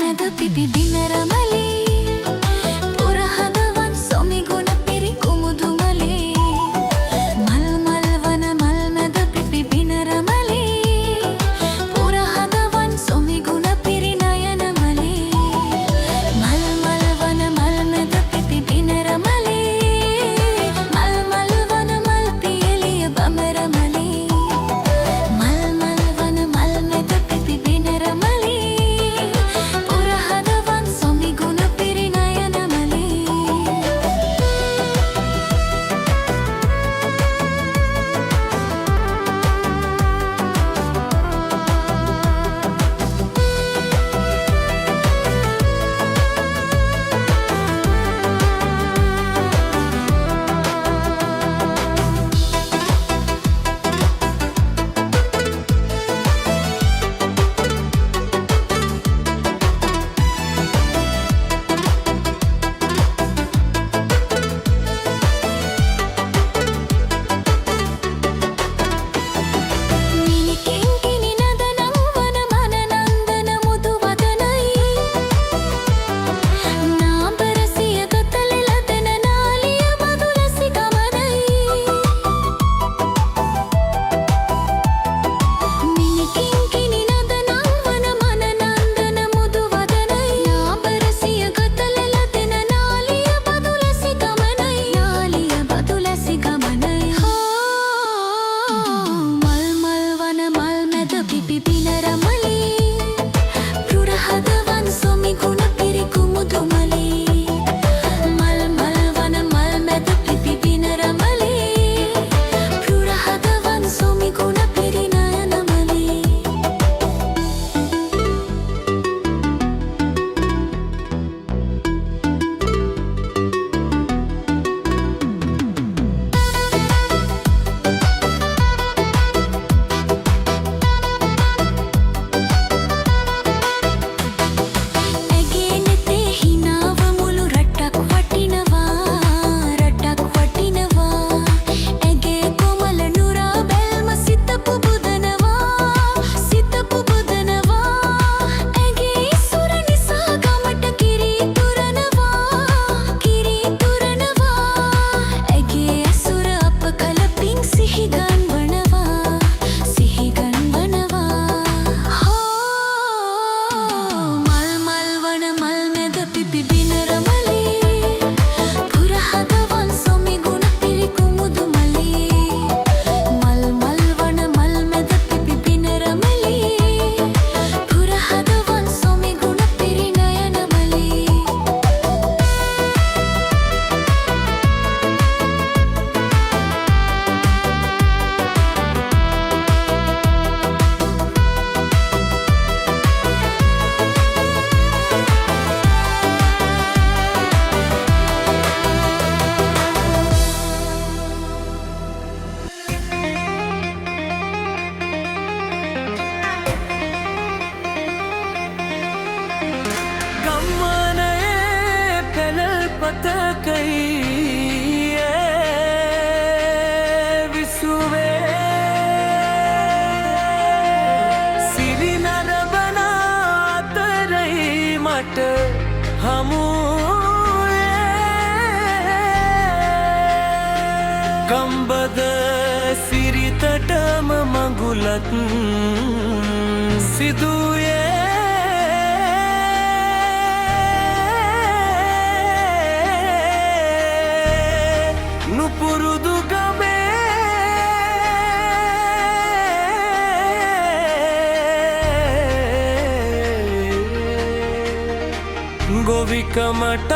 මැද පිපි දින රමලී පුරහදවන් සොමි ගුණ පිරි කුමුදුමලී මල් මල් වන මල් මැද පිපි දින රමලී පුරහදවන් සොමි ගුණ පිරි නයනමලී මල් මල් වන මල් මැද පිපි දින රමලී මල් මල් වන මල් පියලිය බමරමලී මල් මල් වන මල් මැද පිපි දින රමලී පුරහදවන් සොමි ගුණ පිරි නයනමලී ගම්බද සිරිතටම මඟුලත් සිදුවේ නුපුරුදු ගමේ ගොවිකමටත්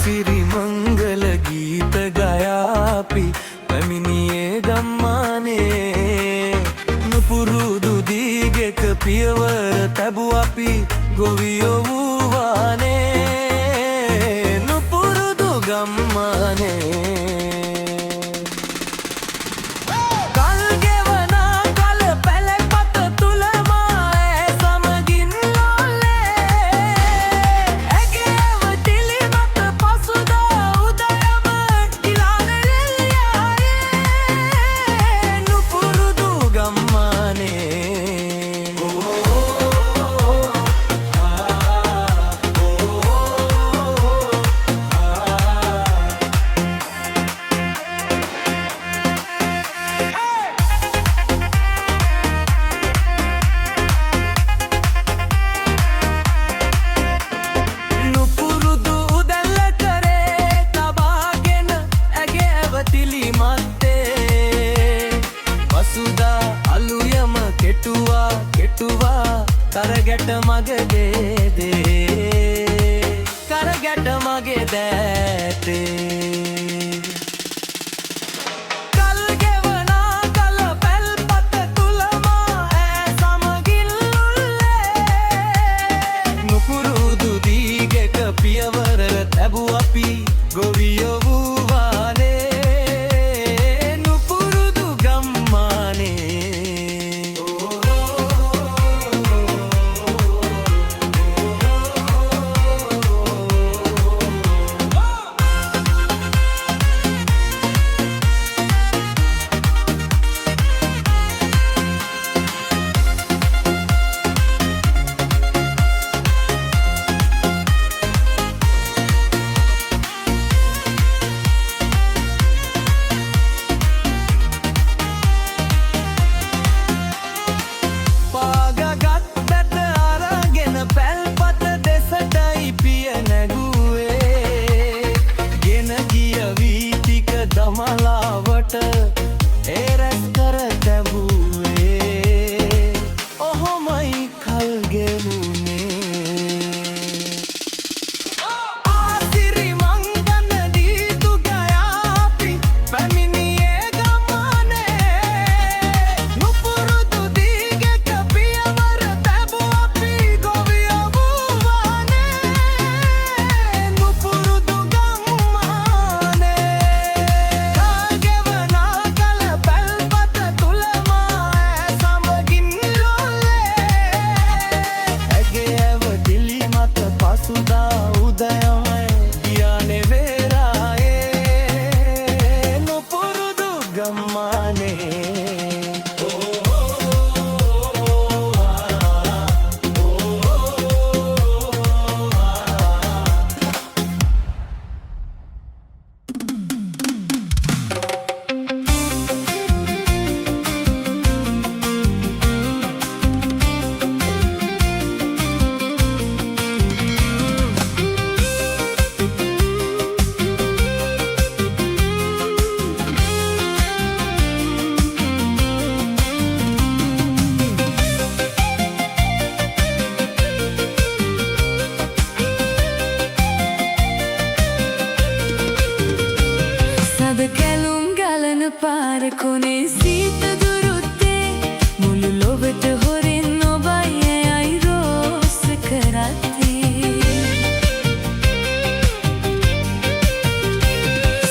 සිරි මංගල ගීත ගයාපි පැමිණියේ ගම්මානේ නුපුරු ගොවියෝ වූවානේ නුපුරුදු ගම්මානේ කරගැට මගේ දේදේ කරගැට මගේ දෑතේ කල් ගෙවනා කල පැල්පත තුලමා ඈ සමගිල්ලුල්ලේ නුපුරුදු දීගෙක පියවර තැබූ අපි ගොවියෝ වූවානේ නුපුරුදු ගම්මානේ දමලාවට ඒරැස් කර තැබුවේ ඔහොමයි කල් ගෙවුනේ ආසිරි මංගන දීතු ගයාපි පැමිණියේ ගමනේ නුපුරුදු දීගෙක පියවර තැබූ අපි ගොවියෝ වූවානේ නුපුරුදු ගම්මානේ සුදා උදයමයි කියන්නේ වේරායේ නුපුරුදු ගම්මානේ පාර කොනේ සීත දුරුත්තේ මුළු ලොවට හොරෙන් ඔබයි ඇයි රෝස කරත්තේ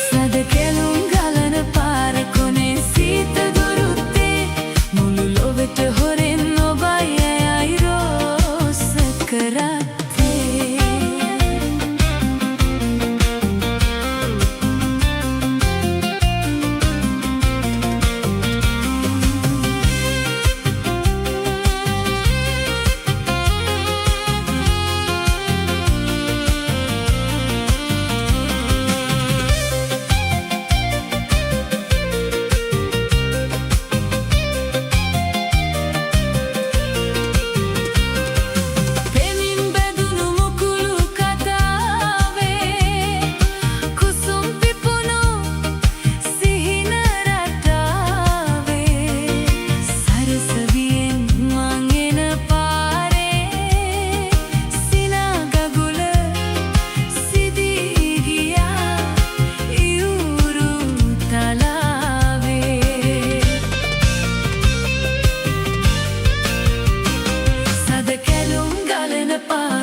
සද කැලුම් ගලන පාර කොනේ සීත දුරුත්තේ මුළු ලොවට හොරෙන් ඔබයි ඇයි රෝස කරත්තේ Benim bedum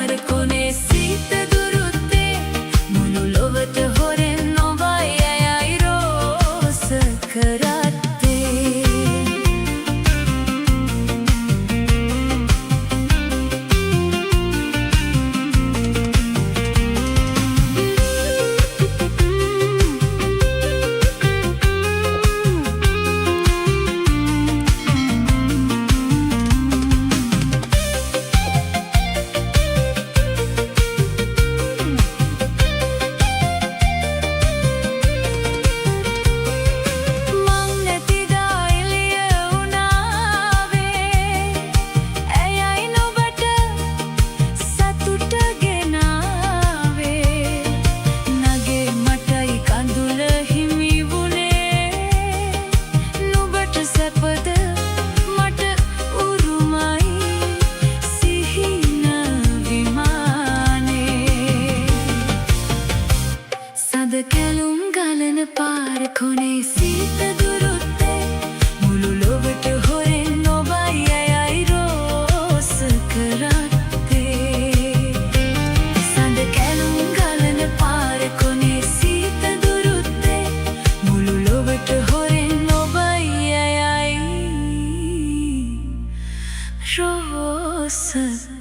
පාර කොනේ සීත දුරුත්තේ මුළු ලොවට හොරෙන් නොබයි ඇයයි රෝස කරත්තේ කැලුම් ගලන පාර කොනේ සීත දුරුත්තේ මුළු ලොවට හොරෙන් නොබයි ඇයයි රෝස කරත්තේ සඳ කැලුම් ගලන පාර කොනේ සීත දුරුත්තේ මුළු ලොවට හොරෙන් නොබයි ඇයයි රෝස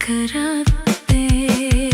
කරත්තේ